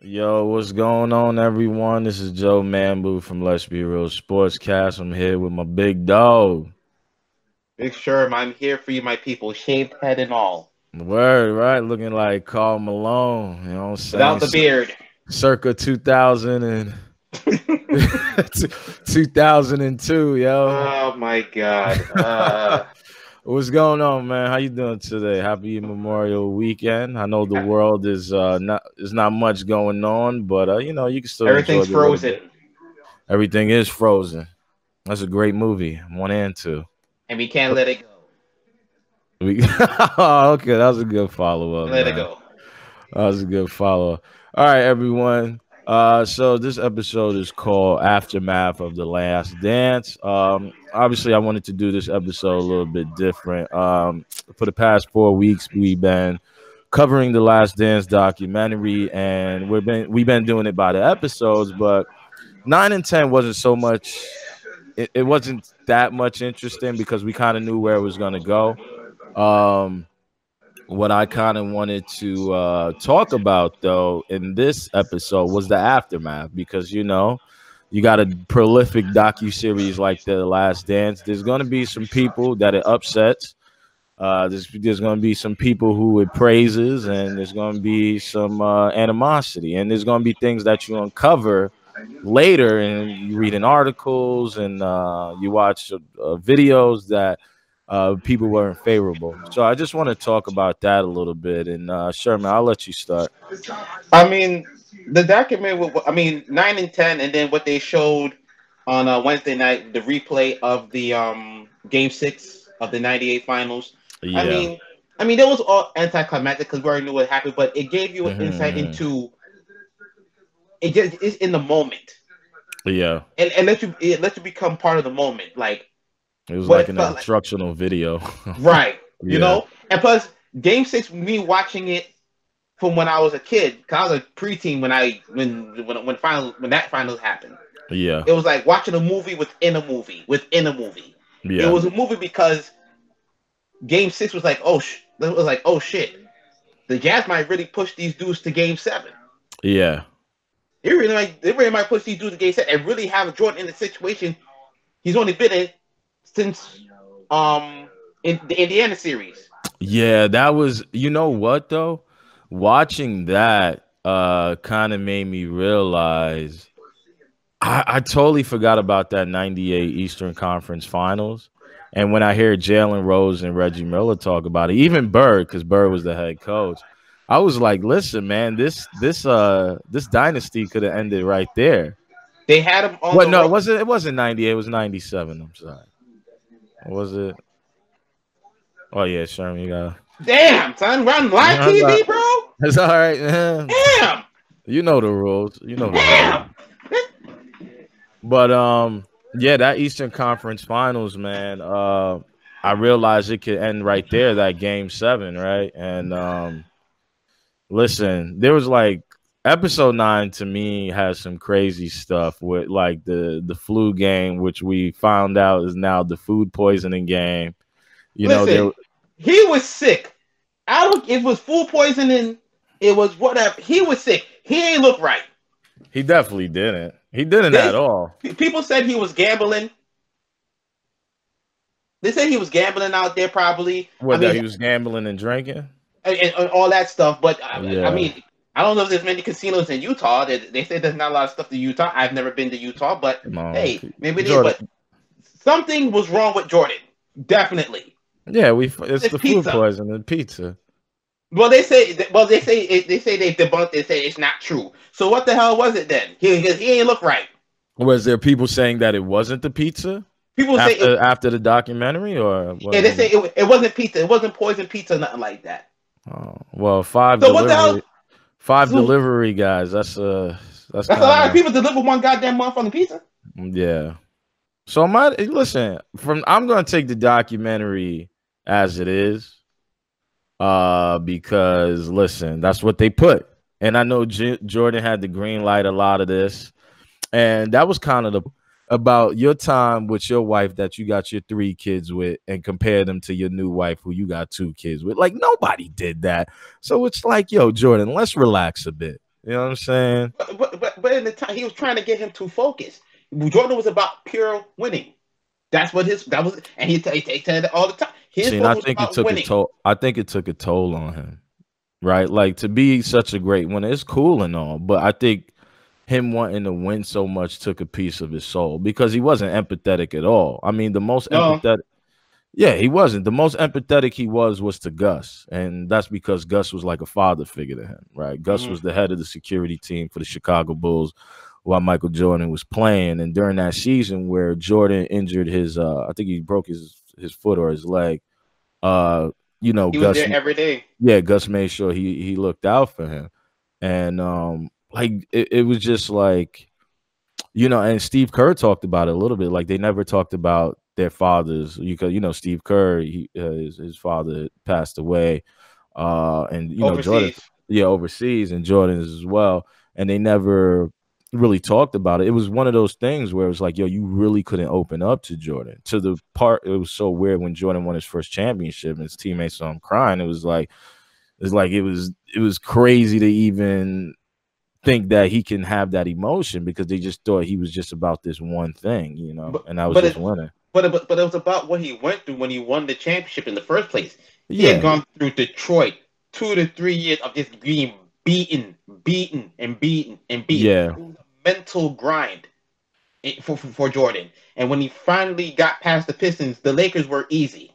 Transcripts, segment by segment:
Yo, what's going on, everyone? This is Joe Mambu from Let's Be Real Sportscast. I'm here with my big dog. Big Sherm, I'm here for you, my people, shaved head and all, Word, right? Looking like Carl Malone, you know what I'm saying? without the beard. Circa 2000 and 2002, yo. Oh my God. What's going on, man? How you doing today? Happy Memorial Weekend. I know the world is not much going on, but you can still enjoy Everything's it a little bit. frozen, Everything is frozen. That's a great movie, one and two. and we can't let it go. Okay, that was a good follow up, Let it man. go. That was a good follow up. All right, everyone. So this episode is called Aftermath of the Last Dance. Obviously, I wanted to do this episode a little bit different. For the past 4 weeks, we've been covering the Last Dance documentary, and we've been doing it by the episodes, but 9 and 10 wasn't so much. It wasn't that much interesting because we kind of knew where it was going to go. Um, what I kind of wanted to talk about though in this episode was the aftermath because you got a prolific docu series like The Last Dance. There's going to be some people that it upsets. There's going to be some people who it praises, and there's going to be some animosity, and there's going to be things that you uncover later, and you read in articles and you watch videos that people weren't favorable. So I just want to talk about that a little bit. And Sherman, I'll let you start. I mean, the document. I mean, 9 and 10, and then what they showed on Wednesday night, the replay of the Game 6 of the '98 finals. I Yeah. mean, I mean, that was all anticlimactic because we already knew what happened, but it gave you an insight Hmm. into it. Just it's in the moment. Yeah. And let you become part of the moment, like It was what like it an felt like. instructional video. Right, Yeah. and plus Game 6, me watching it from when I was a kid, because I was a preteen when that final happened. Yeah. It was like watching a movie within a movie within a movie. It Yeah. was a movie because Game 6 was like, it was like, oh shit, the Jazz might really push these dudes to Game 7. Yeah. They really might push these dudes to Game 7 and really have Jordan in the situation he's only been in since in the Indiana series. Yeah. That was, you know what though? Watching that kind of made me realize I totally forgot about that 98 Eastern Conference Finals. And when I hear Jalen Rose and Reggie Miller talk about it, even Bird, because Bird was the head coach, I was like, listen, man, this dynasty could have ended right there. They had him on What? the No, road. it wasn't 98, it was 97. I'm sorry. Was it? Oh yeah, Sherman, you got Damn, son, run live TV, bro. it's all right, man. Damn, You know the rules. You know the rules. damn. But yeah, that Eastern Conference Finals, man. I realized it could end right there, that Game 7, right? And listen, there was like episode 9 to me has some crazy stuff with like the flu game, which we found out is now the food poisoning game. You know, there Listen, he was sick. I don't. It was food poisoning. It was whatever. He was sick. He ain't look right. he definitely didn't. He didn't at They all. people said he was gambling. They said he was gambling out there, probably. I What, that mean, he was gambling and drinking? and all that stuff. But I Yeah. mean, I don't know if there's many casinos in Utah. They say there's not a lot of stuff to Utah. I've never been to Utah, but Come on. hey, maybe they. Jordan. But something was wrong with Jordan. Definitely. Yeah, it's It's the food pizza. poisoning, pizza. Well, they say they debunked. They say it's not true. So what the hell was it then? He ain't look right. Was there people saying that it wasn't the pizza People say after the documentary, or yeah, what? they say it wasn't pizza. It wasn't poison pizza, nothing like that. Oh, well, five So what the hell? delivery, five So delivery guys. That's that's a kind lot of of, people deliver one goddamn motherfucking pizza. yeah. So listen, I'm gonna take the documentary as it is, because listen, that's what they put, and I know Jordan had the green light a lot of this. And that was kind of about your time with your wife that you got your 3 kids with, and compare them to your new wife who you got 2 kids with. Like, nobody did that. So it's like, yo, Jordan, let's relax a bit. You know what I'm saying? But in the time he was trying to get him to focus. Jordan was about pure winning. That's what that was, and he said it all the time. His See, and I focus was think it about took a winning. toll. I think it took a toll on him, right? Like to be such a great winner, it's cool and all, but I think him wanting to win so much took a piece of his soul because he wasn't empathetic at all. I mean, the most No, empathetic. Yeah, he wasn't. The most empathetic he was to Gus, and that's because Gus was like a father figure to him, right? Gus mm-hmm. was the head of the security team for the Chicago Bulls while Michael Jordan was playing, and during that season where Jordan injured his, I think he broke his foot or his leg. Uh, He was Gus, there every day. yeah, Gus made sure he looked out for him, and like it was just like and Steve Kerr talked about it a little bit. Like they never talked about their fathers. Steve Kerr, his father passed away, and Jordan, Overseas. yeah, overseas, and Jordan's as well. And they never really talked about it. It was one of those things where it was like, yo, you really couldn't open up to Jordan. To the part, it was so weird when Jordan won his first championship and his teammates saw him crying. It was like it was crazy to even think that he can have that emotion because they just thought he was just about this one thing, and that was But just it, winning. but it was about what he went through when he won the championship in the first place. He had Yeah, gone through Detroit 2 to 3 years of just being beaten, beaten, and beaten, and beaten. yeah, It was a mental grind for Jordan. And when he finally got past the Pistons, the Lakers were easy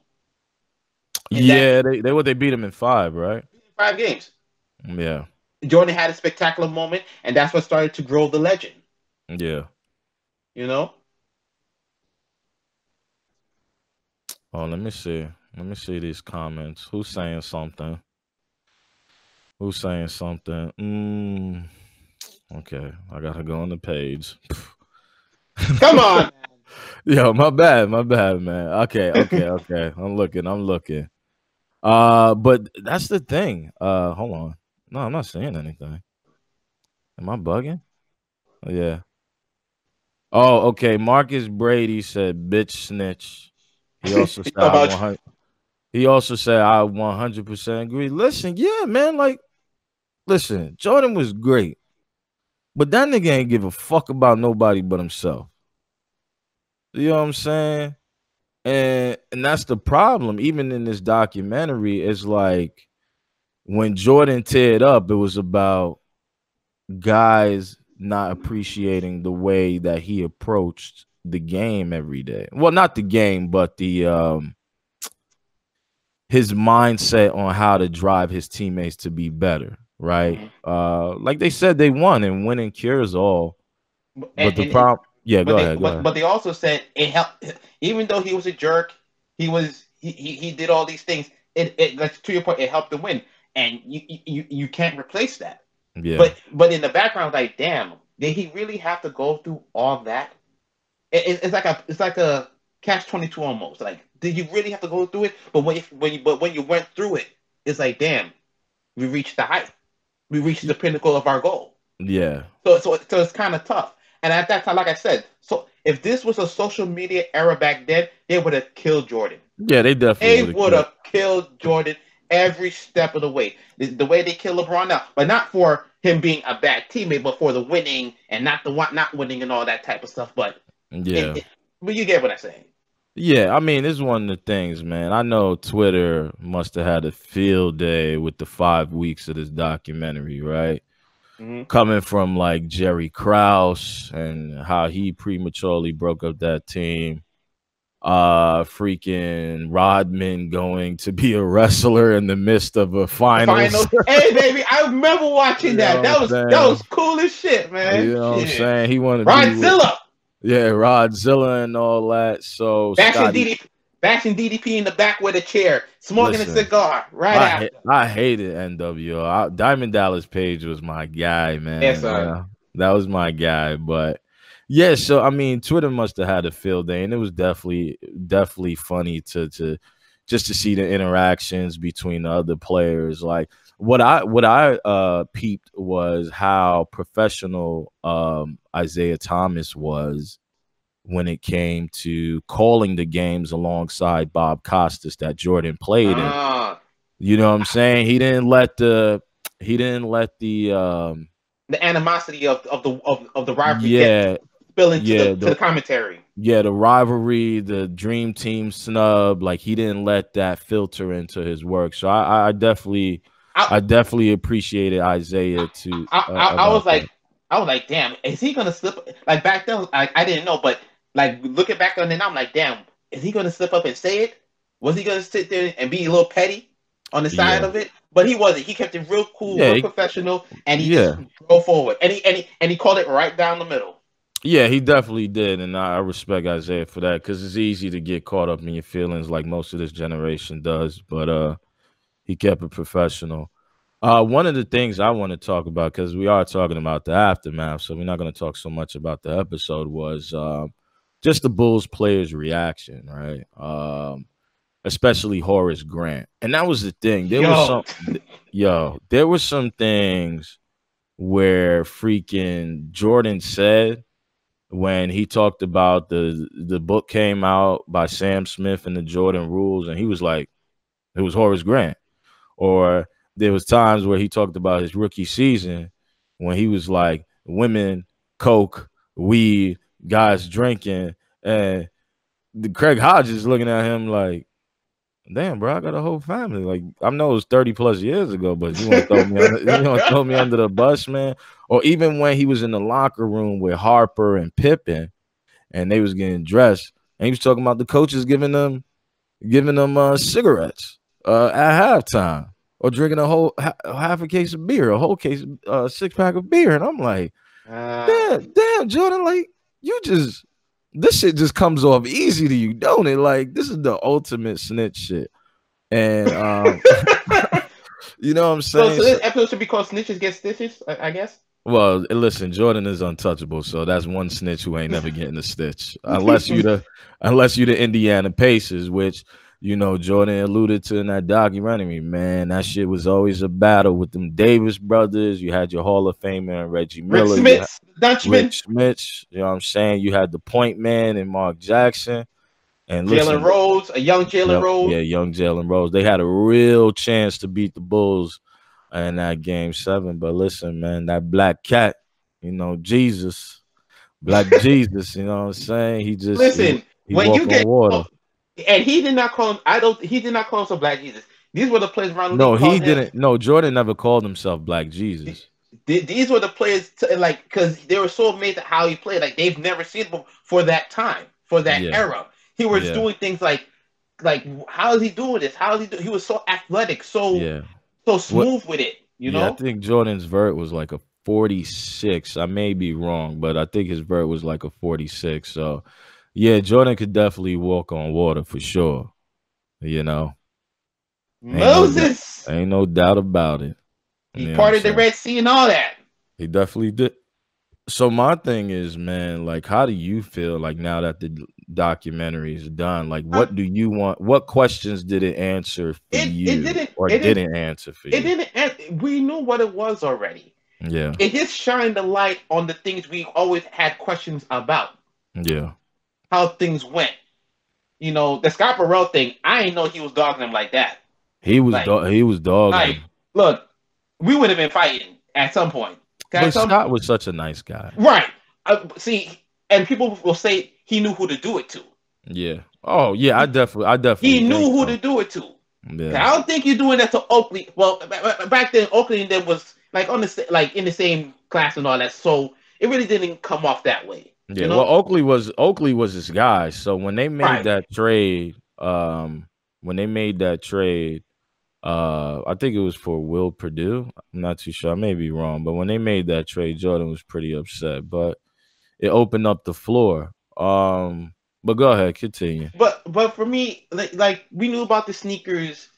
in that yeah. They beat him in 5, right? 5 games. Yeah, Jordan had a spectacular moment, and that's what started to grow the legend. yeah. You know, Oh, let me see. Let me see these comments. Who's saying something? Who's saying something? Okay, I gotta go on the page. come on. Yo, my bad, man. Okay. I'm looking. But that's the thing. Hold on. No, I'm not saying anything. Am I bugging? Oh, yeah. Oh, okay. Marcus Brady said, "Bitch snitch." He also said, "I About 100." He also said, "I 100% agree." Listen, yeah, man. Like, listen, Jordan was great, but that nigga ain't give a fuck about nobody but himself. You know what I'm saying? And that's the problem. Even in this documentary, it's like when Jordan teared up, it was about guys not appreciating the way that he approached the game every day. Well, not the game, but the his mindset on how to drive his teammates to be better, right? mm-hmm. Like they said, they won, and winning cures all. But the and problem, yeah, but go they ahead, go ahead. but they also said it helped. Even though he was a jerk, he did all these things. It like to your point, it helped to win, and you can't replace that. Yeah, But in the background, like, damn, did he really have to go through all that? It's like a catch 22 almost. Like, did you really have to go through it? But when you went through it, it's like, damn, we reached the height. We reached the pinnacle of our goal. yeah, So it's kind of tough. And at that time, like I said, so if this was a social media era back then, they would have killed Jordan. yeah. They definitely They would have would killed. have killed Jordan every step of the way. The way they kill LeBron now, but not for him being a bad teammate, but for the winning and not winning and all that type of stuff. Yeah. But you get what I'm saying. Yeah, I mean, it's one of the things, man. I know Twitter must have had a field day with the 5 weeks of this documentary, right? Mm-hmm. Coming from like Jerry Krause and how he prematurely broke up that team. Freaking Rodman going to be a wrestler in the midst of a The finals. finals. Hey, baby, I remember watching You that. know what I'm That saying? was cool as shit, man. You know what I'm Shit. saying? He wanted to be with, Rodzilla. yeah, Rodzilla and all that. So Scottie, Bashing DDP in the back with a chair, smoking a listen. cigar right after. I hated NWO. Diamond Dallas Page was my guy, Yes, man. sir. Yeah, that was my guy. But yeah, so I mean, Twitter must have had a field day, and it was definitely funny to just to see the interactions between the other players. Like what I peeped was how professional Isaiah Thomas was when it came to calling the games alongside Bob Costas that Jordan played in. Ah, You know what I'm saying? He didn't let the the animosity of the rivalry get Yeah, spill into yeah, the commentary. the rivalry, the dream team snub, like he didn't let that filter into his work. So I I definitely appreciated Isaiah to I about was that. like, damn, is he gonna slip? Like back then, I didn't know, but like looking back on it, now I'm like, damn, is he gonna slip up and say it? Was he gonna sit there and be a little petty on the side Yeah, of it? But he wasn't. He kept it real cool, yeah, real professional, and he just yeah, drove forward. And he called it right down the middle. yeah. He definitely did, and I respect Isaiah for that because it's easy to get caught up in your feelings, like most of this generation does. But he kept it professional. One of the things I want to talk about, because we are talking about the aftermath, so we're not going to talk so much about the episode, was just the Bulls players' reaction, right? Especially Horace Grant. And that was the thing. Yo, There were some things where freaking Jordan said when he talked about the book came out by Sam Smith and the Jordan Rules, and he was like, it was Horace Grant. Or there was times where he talked about his rookie season when he was like women, coke, weed, guys drinking, and Craig Hodges looking at him like, damn, bro, I got a whole family. Like, I know it was 30 plus years ago, but you want to throw me under, you want to throw me under the bus, man? Or even when he was in the locker room with Harper and Pippen and they was getting dressed, and he was talking about the coaches giving them cigarettes at halftime or drinking a whole half a case of beer, a whole case, 6-pack of beer. And I'm like, damn, Jordan, like you just this shit just comes off easy to you, don't it? Like this is the ultimate snitch shit. And you know what I'm so saying? this episode should be called "Snitches Get Stitches," I guess. Well, listen, Jordan is untouchable, so that's one snitch who ain't never getting a stitch, unless you the Indiana Pacers, which Jordan alluded to in that documentary. Man, that shit was always a battle with them Davis brothers. You had your Hall of Famer and Reggie Rick Miller. You had Smith, Dutchman, Rick Smith. You know what I'm saying? You had the point man and Mark Jackson. And Jalen listen, Rose, a young Jalen Rose. yeah, young Jalen Rose. They had a real chance to beat the Bulls in that game 7. But listen, man, that black cat, Jesus, black Jesus, you know what I'm saying? He just Listen, he when walk you on get water. and he did not call him. I don't. He did not call himself Black Jesus. These were the players around the league No, he called him. didn't. No, Jordan never called himself Black Jesus. These were the players, like, because they were so amazed at how he played. Like they've never seen him for that time, for that Yeah, era. He was yeah, doing things like how is he doing this? How is he? He was so athletic, so yeah. What? smooth with it. You Yeah, I know. think Jordan's vert was like a 46. I may be wrong, but I think his vert was like a 46. So, yeah, Jordan could definitely walk on water for sure. You know, ain't no doubt, Moses. ain't no doubt about it. He You know what I'm parted the saying? Red Sea and all that. He definitely did. So my thing is, man, like, how do you feel like now that the documentary is done? Like, Uh, what do you want? What questions did it answer for it you, didn't. or It didn't. didn't answer for It you? didn't. We knew what it was already. Yeah, It just shined the light on the things we always had questions about. yeah. How things went. The Scott Burrell thing. I didn't know he was dogging him like that. Like, He was dogging like, him. look, we would have been fighting at some point. But Scott was such a nice guy. Right. See, and people will say he knew who to do it to. Yeah. Oh yeah. I definitely He knew think who so. to do it to. Yeah. I don't think you're doing that to Oakley. Well, back then Oakley and them was like in the same class and all that, so it really didn't come off that way. Yeah. Well, Oakley was his guy. So when they made Right. that trade, when they made that trade, I think it was for Will Purdue. I'm not too sure. I may be wrong, but when they made that trade, Jordan was pretty upset. But it opened up the floor. But go ahead, continue. But for me, like we knew about the sneakers,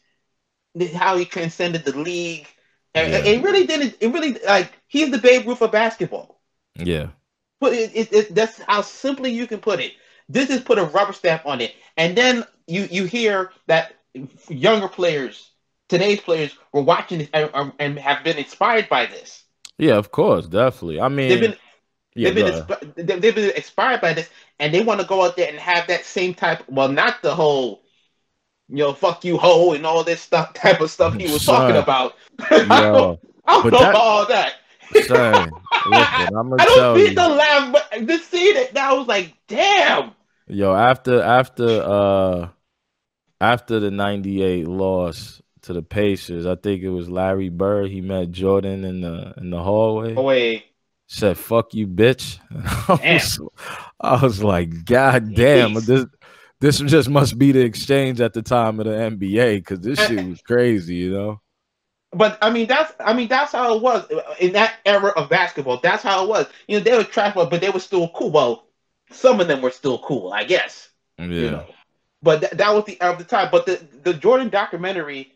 how he transcended the league. Yeah. It really didn't. It really like he's the Babe Ruth of basketball. Yeah. But that's how simply you can put it. This is put a rubber stamp on it, and then you hear that younger players, today's players, were watching this and have been inspired by this. Yeah, of course, definitely. I mean, yeah, they've been inspired by this, and they want to go out there and have that same type. Well, not the whole, fuck you, ho, and all this stuff type of stuff he was talking about. I Yo, don't but know about all that. Son, listen, I'm gonna I don't tell mean you, to laugh, but this scene that I was like, damn. yo, after the '98 loss to the Pacers, I think it was Larry Bird. He met Jordan in the Oh hallway. wait, Said "fuck you, bitch." damn. I was like, God damn, Jeez. this just must be the exchange at the time of the NBA because this shit was crazy, you know. But I mean that's how it was in that era of basketball. That's how it was. They were trash, but they were still cool. Well, some of them were still cool, I guess. You Yeah, know, but that was the of the time. But the Jordan documentary,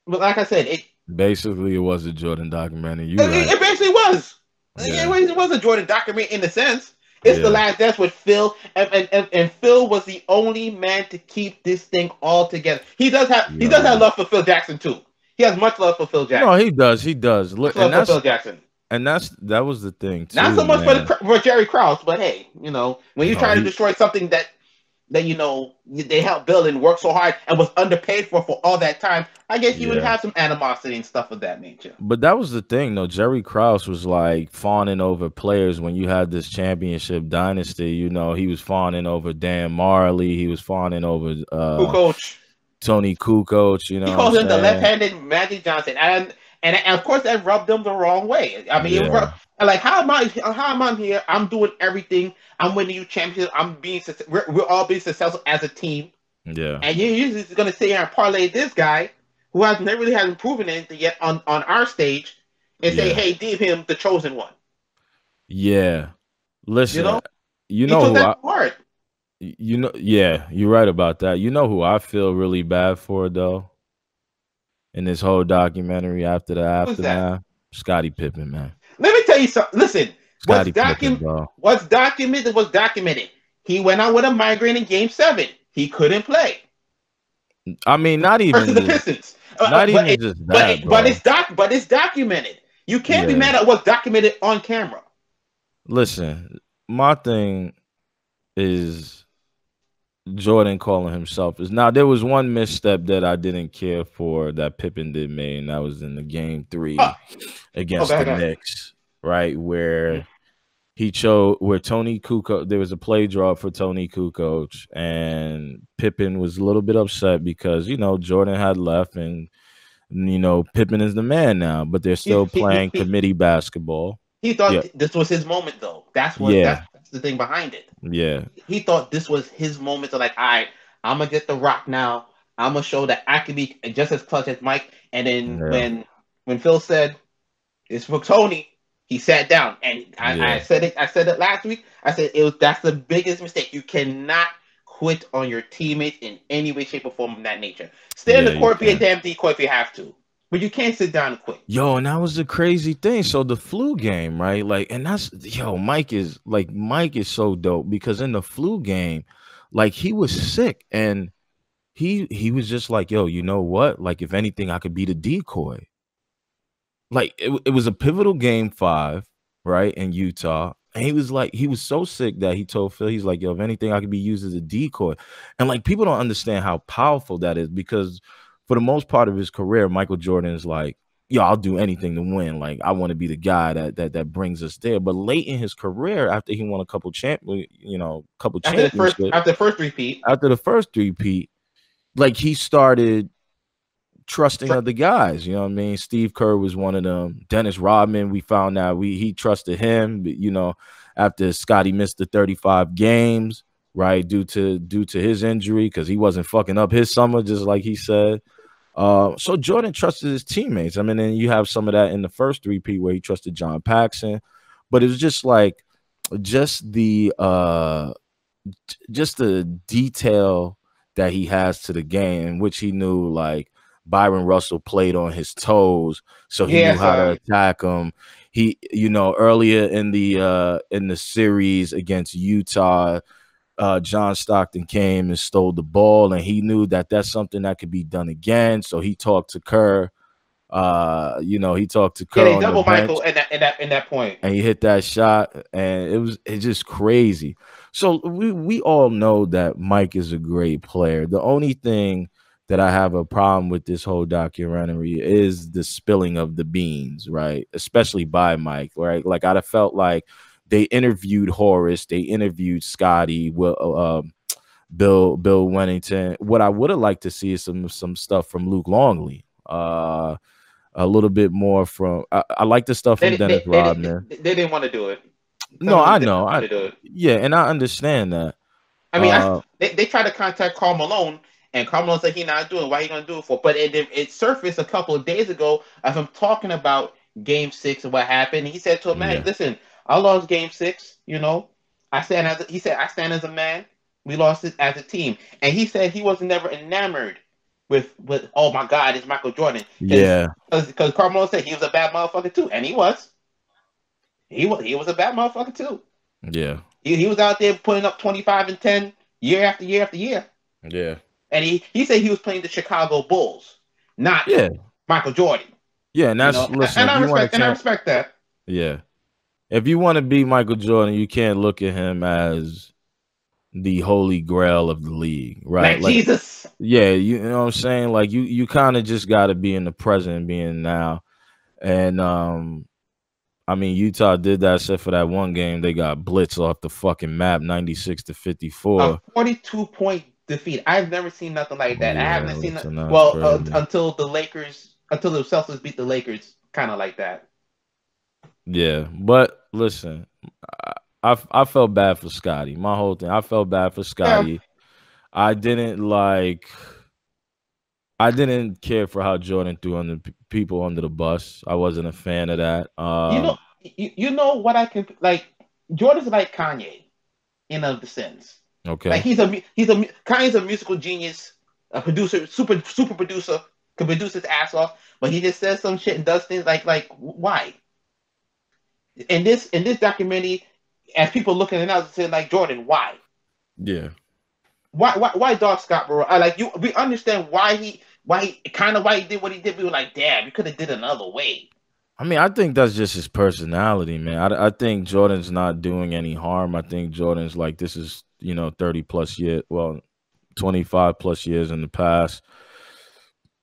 but like I said, basically it was a Jordan documentary. You right? it basically was. Yeah, It was a Jordan documentary in a sense. It's the yeah, last dance with Phil, and Phil was the only man to keep this thing all together. He does have yo. love for Phil Jackson too. He has much love for Phil No, Jackson. he does. Look, Much love for Phil Jackson. that was the thing Not too, so much man. for Jerry Krause, but hey, when you No, try to destroy something that they helped build and worked so hard and was underpaid for all that time, I guess you would yeah. have some animosity and stuff of that nature. But that was the thing, though. Jerry Krause was like fawning over players when you had this championship dynasty. You know, he was fawning over Dan Marley. He was fawning over Who coach? Tony Kukoc. You He know what I'm calls him the saying? left-handed Magic Johnson, and of course that rubbed them the wrong way. I mean, Yeah, like how am I here? I'm doing everything. I'm winning you championships. We're all being successful as a team, yeah, and you're just gonna sit here and parlay this guy who has never really hasn't proven anything yet on our stage, and say, yeah, hey, deem him the chosen one. yeah. You Listen, know, you he know took who that I, to heart. yeah, you're right about that. You know who I feel really bad for though in this whole documentary after the Who's that? aftermath? Scottie Pippen, man. Let me tell you something. Listen, Scottie Pippen, bro. what's documented was documented. He went out with a migraine in Game 7. He couldn't play I mean, versus the Pistons. not even just that, bro. But it's documented. You can't be Yeah. mad at what's documented on camera. Listen, my thing is Jordan calling himself is now there was one misstep that I didn't care for that Pippen did make, and that was in the game Oh, 3 oh, against the God. Knicks, right? Where he chose where Tony Kukoc there was a play draw for Tony Kukoc, and Pippen was a little bit upset because Jordan had left, and Pippen is the man now, but they're He, still he, he, playing he, committee basketball. he Yeah, thought this was his moment, though. yeah, That's the thing behind it. yeah, He thought this was his moment to, like, all right, I'm gonna get the rock now. I'm gonna show that I can be just as clutch as Mike. And then yeah, when Phil said it's for Tony, he sat down. And I yeah, said it. I said it last week. I said that's the biggest mistake. You cannot quit on your teammates in any way, shape, or form of that nature. Stay in yeah. the You court, be a can. damn decoy if you have to, but you can't sit down and quit. Yo, and that was the crazy thing. So the flu game, right? Like, and that's Mike is so dope because in the flu game, like he was sick and he was just like, yo, you know what? Like, if anything, I could be the decoy. Like it was a pivotal game 5, right, in Utah. And he was so sick that he told Phil, he's like, yo, if anything, I could be used as a decoy. And like people don't understand how powerful that is because for the most part of his career, Michael Jordan is like, yo, I'll do anything to win. Like I want to be the guy that brings us there. But late in his career, after he won a couple championships, After the first repeat, after the first three-peat, like he started trusting other guys. You know what I mean? Steve Kerr was one of them. Dennis Rodman, we found out he trusted him, after Scottie missed the 35 games, right, due to his injury, because he wasn't fucking up his summer, just like he said. So Jordan trusted his teammates. I mean, and you have some of that in the first three-peat where he trusted John Paxson, but it was just like just the detail that he has to the game, in which he knew like Byron Russell played on his toes, so he knew yes, how to attack him. He, earlier in the series against Utah, John Stockton came and stole the ball, and he knew that that's something that could be done again. So he talked to Kerr. He talked to yeah, Kerr they on the double bench, Michael in that point. and he hit that shot, and it's just crazy. So we all know that Mike is a great player. The only thing that I have a problem with this whole documentary is the spilling of the beans, right? Especially by Mike, right? Like I'd have felt like they interviewed Horace, they interviewed Scottie, Bill Wennington. What I would have liked to see is some stuff from Luke Longley. A little bit more from I like the stuff from Dennis Rodman. They didn't want to do it. Some No, of them I didn't know. want to do it. Yeah, and I understand that. I mean, they tried to contact Karl Malone, and Karl Malone said he not doing. Why he gonna do it for? But it surfaced a couple of days ago of him talking about Game 6 and what happened. He said to him, "Man, listen, I lost Game 6. You know, I stand as a man. We lost it as a team." And he said he was never enamored with oh my God, it's Michael Jordan. Yeah, because Karl Malone said he was a bad motherfucker too, and he was. He was a bad motherfucker too. Yeah. He was out there putting up 25 and 10 year after year after year. Yeah. And he said he was playing the Chicago Bulls, not Michael Jordan. Yeah, and that's listen. I respect that. Yeah. If you want to be Michael Jordan, you can't look at him as the holy grail of the league, right? Like Jesus. Yeah, you know what I'm saying? Like you kind of just gotta be in the present, being now. And I mean, Utah did that except for that one game. They got blitzed off the fucking map, 96-54. A 42-point defeat. I've never seen nothing like that. I haven't seen that. Until the Celtics beat the Lakers, kind of like that. Yeah, but listen, I felt bad for Scottie. My whole thing, I felt bad for Scottie. Yeah. I didn't care for how Jordan threw on the people under the bus. I wasn't a fan of that. You know what I can like. Jordan's like Kanye, in of the sense. Okay. Like Kanye's a musical genius, a producer, super producer, can produce his ass off, but he just says some shit and does things like why? In this documentary, as people looking at it now, saying like, Jordan, why? Yeah. Why Doc Scott, I like you. We understand why he did what he did. We were like, damn, you could have did another way. I mean, I think that's just his personality, man. I think Jordan's not doing any harm. I think Jordan's like, this is 30 plus years, 25 plus years in the past,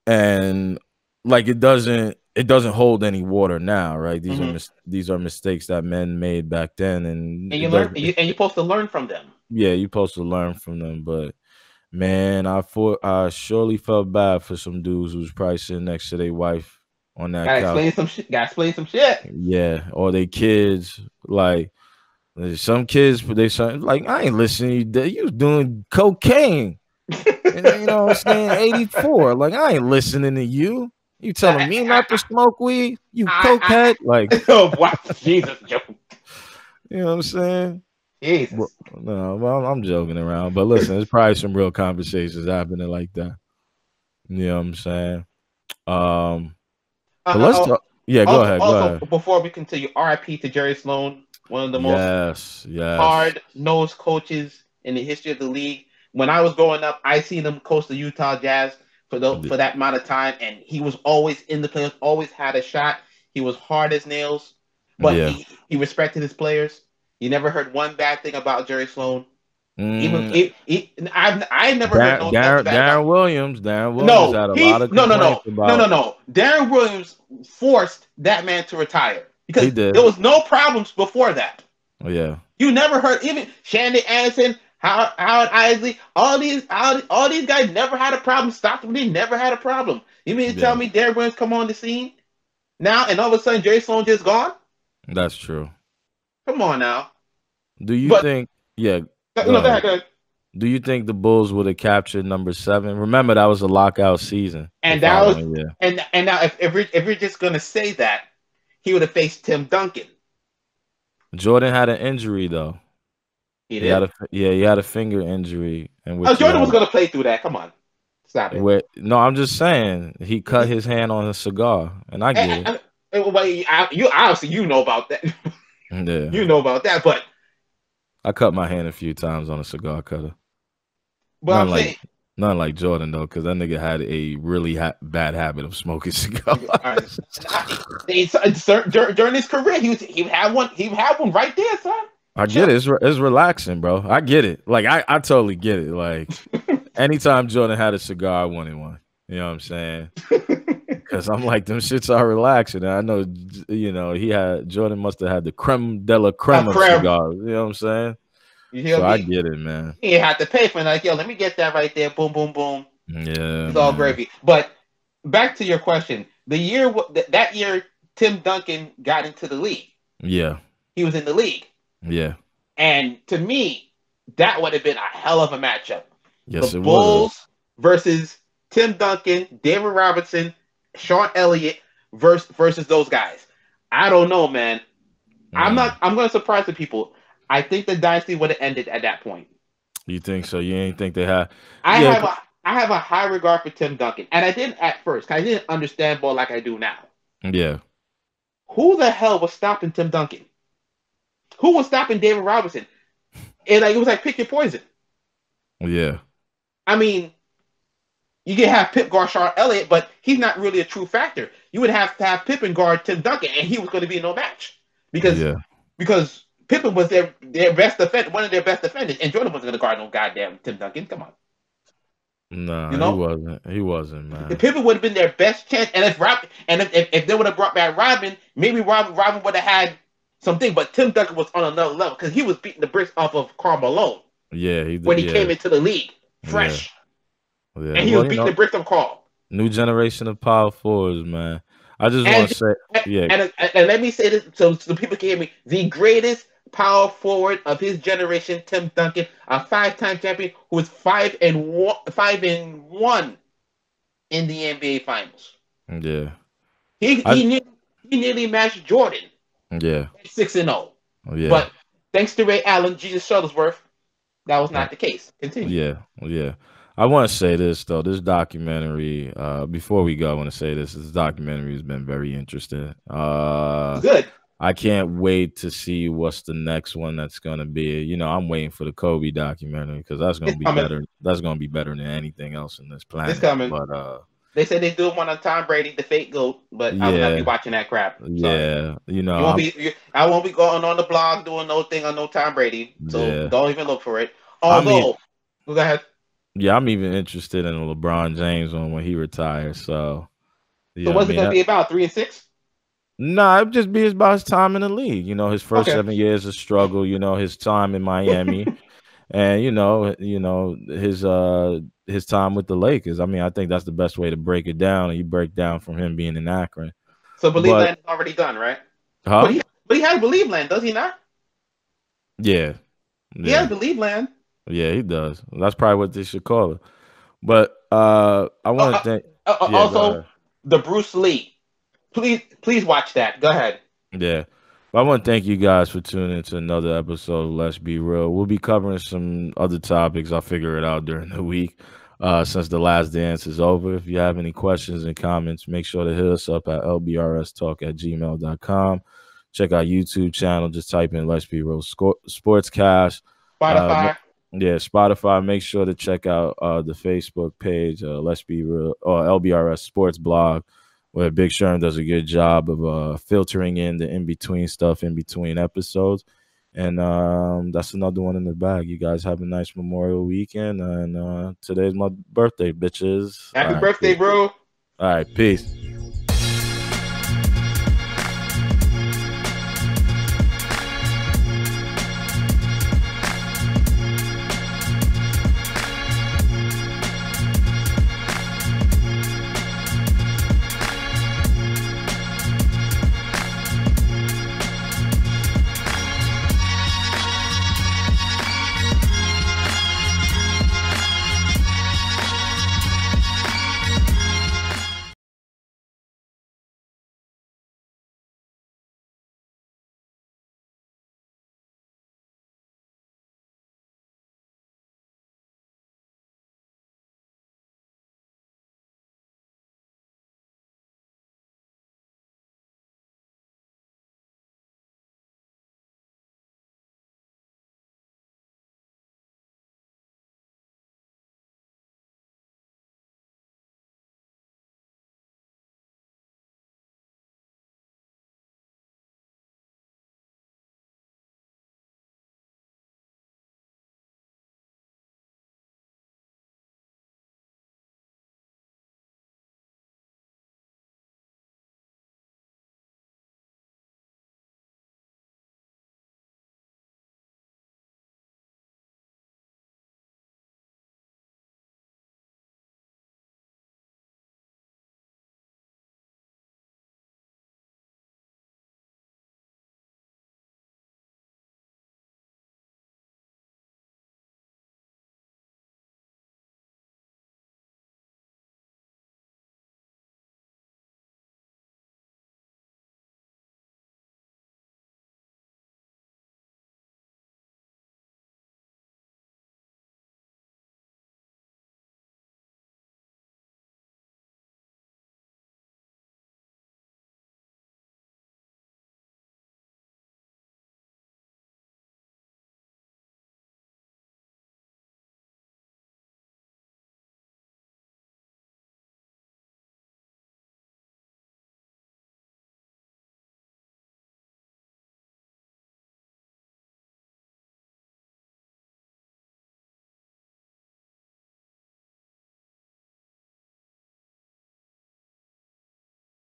and like it doesn't hold any water now, right? These are mistakes that men made back then, and you're supposed to learn from them. Yeah, you're supposed to learn from them, but man, I surely felt bad for some dudes who was probably sitting next to their wife on that couch. Gotta explain some shit. Yeah, or they kids. Like some kids, like, I ain't listening to you. You was doing cocaine. And, you know what I'm saying? 84. Like, I ain't listening to you. You telling me not to smoke weed? You cokehead? Like, oh, what? Jesus, Joe. You know what I'm saying? Jesus. Well, I'm joking around, but listen, there's probably some real conversations happening like that. You know what I'm saying? But let's talk. Yeah, go ahead. Before we continue, RIP to Jerry Sloan, one of the most hard-nosed coaches in the history of the league. When I was growing up, I seen him coach the Utah Jazz for that amount of time, and he was always in the playoffs, always had a shot. He was hard as nails, but he respected his players. You never heard one bad thing about Jerry Sloan. I've never heard no Darren Williams. Darren Williams had a lot of complaints about. No. Darren Williams forced that man to retire because there was no problems before that. Oh, yeah. You never heard even Shannon Anderson, Howard Isley, all these guys never had a problem. Stockton Lee never had a problem. You mean to tell me Darren Williams come on the scene now and all of a sudden Jerry Sloan just gone? That's true. Come on now. Do you think? Yeah. Go ahead. Do you think the Bulls would have captured number 7? Remember, that was a lockout season. And that was and now if we're just gonna say that, he would have faced Tim Duncan. Jordan had an injury though. He did. He had a finger injury, and Jordan was gonna play through that. Come on, stop it. No, I'm just saying he cut his hand on a cigar, and I get it. You obviously you know about that. Yeah, you know about that, but I cut my hand a few times on a cigar cutter. But not like Jordan though, because that nigga had a really bad habit of smoking cigars. During his career, he had one. He had one right there, son. I get it. It's relaxing, bro. I get it. Like I totally get it. Like anytime Jordan had a cigar, I wanted one. You know what I'm saying? Because I'm like, them shits are relaxing. And I know, Jordan must have had the creme de la A creme of creme. cigars. You know what I'm saying? He'll So I be. get it, man. He ain't have to pay for it. Like, yo, let me get that right there. Boom, boom, boom. Yeah, It's all man. gravy. But back to your question. That year, Tim Duncan got into the league. Yeah. He was in the league. Yeah. And to me, that would have been a hell of a matchup. The Yes, it would. Bulls versus Tim Duncan, David Robinson, Sean Elliott versus those guys. I don't know, man. I'm gonna surprise the people. I think the dynasty would have ended at that point. You think so? You ain't think they had? I Yeah. have a I have a high regard for Tim Duncan. And I didn't at first, 'cause I didn't understand ball like I do now. Yeah. Who the hell was stopping Tim Duncan? Who was stopping David Robinson? And it was like pick your poison. Yeah. I mean, you can have Pip guard Sean Elliott, but he's not really a true factor. You would have to have Pippen guard Tim Duncan, and he was going to be no match because Yeah. because Pippen was their best defender, one of their best defenders, and Jordan wasn't going to guard no goddamn Tim Duncan. Come on, No, you he know. wasn't. He wasn't, The man. Pippen would have been their best chance, and if they would have brought back Robin, maybe Robin would have had something. But Tim Duncan was on another level because he was beating the bricks off of Karl Malone Yeah, he did. when he Yeah. came into the league Yeah. fresh, Yeah. and he was Well, beating the bricks of Karl. new generation of power forwards, man. I just want And to say, yeah. and let me say this so people can hear me: the greatest power forward of his generation, Tim Duncan, a five-time champion who was 5-1 in the NBA Finals. Yeah. He I. he nearly, he nearly matched Jordan Yeah. 6-0, Yeah. but thanks to Ray Allen, Jesus Shuttlesworth, that was Yeah. not the case. Continue. Yeah. Yeah. I want to say this though. This documentary. Before we go, I want to say this. This documentary has been very interesting. Good. I can't wait to see what's the next one that's gonna be. I'm waiting for the Kobe documentary because that's gonna It's be coming. better. That's gonna be better than anything else in this It's planet. coming. But They said they do one on Tom Brady, the fake GOAT, but I will not be yeah, watching that crap. Sorry. yeah. You won't be. I won't be going on the blog doing no thing on no Tom Brady. So Yeah. don't even look for it. I mean, Although, go ahead. yeah, I'm even interested in a LeBron James one when he retires. So So I what's it mean, going to be about? 3-6? nah, it'd just be about his time in the league. His first Okay. 7 years of struggle. His time in Miami. And his time with the Lakers. I mean, I think that's the best way to break it down. And you break down from him being in Akron, So Believe but Land is already done, right? But huh? he has Believe Land, does he not? Yeah, He has yeah, Believe Land. yeah. He does. That's probably what they should call it. But I Uh, want to uh, thank. Yeah, go Also, ahead. the Bruce Lee. Please watch that. Go ahead. Yeah. But I want to thank you guys for tuning into another episode of Let's Be Real. We'll be covering some other topics. I'll figure it out during the week since the last dance is over. If you have any questions and comments, make sure to hit us up at lbrstalk@gmail.com. Check our YouTube channel. Just type in Let's Be Real Sportscast. Uh, Spotify. yeah, Spotify. Make sure to check out the Facebook page, Let's Be Real, or LBRS Sports Blog, where Big Sherm does a good job of filtering in the in-between stuff in between episodes. And that's another one in the bag. You guys have a nice Memorial weekend. And today's my birthday, bitches. Happy All right, birthday, peace. bro. All right, peace.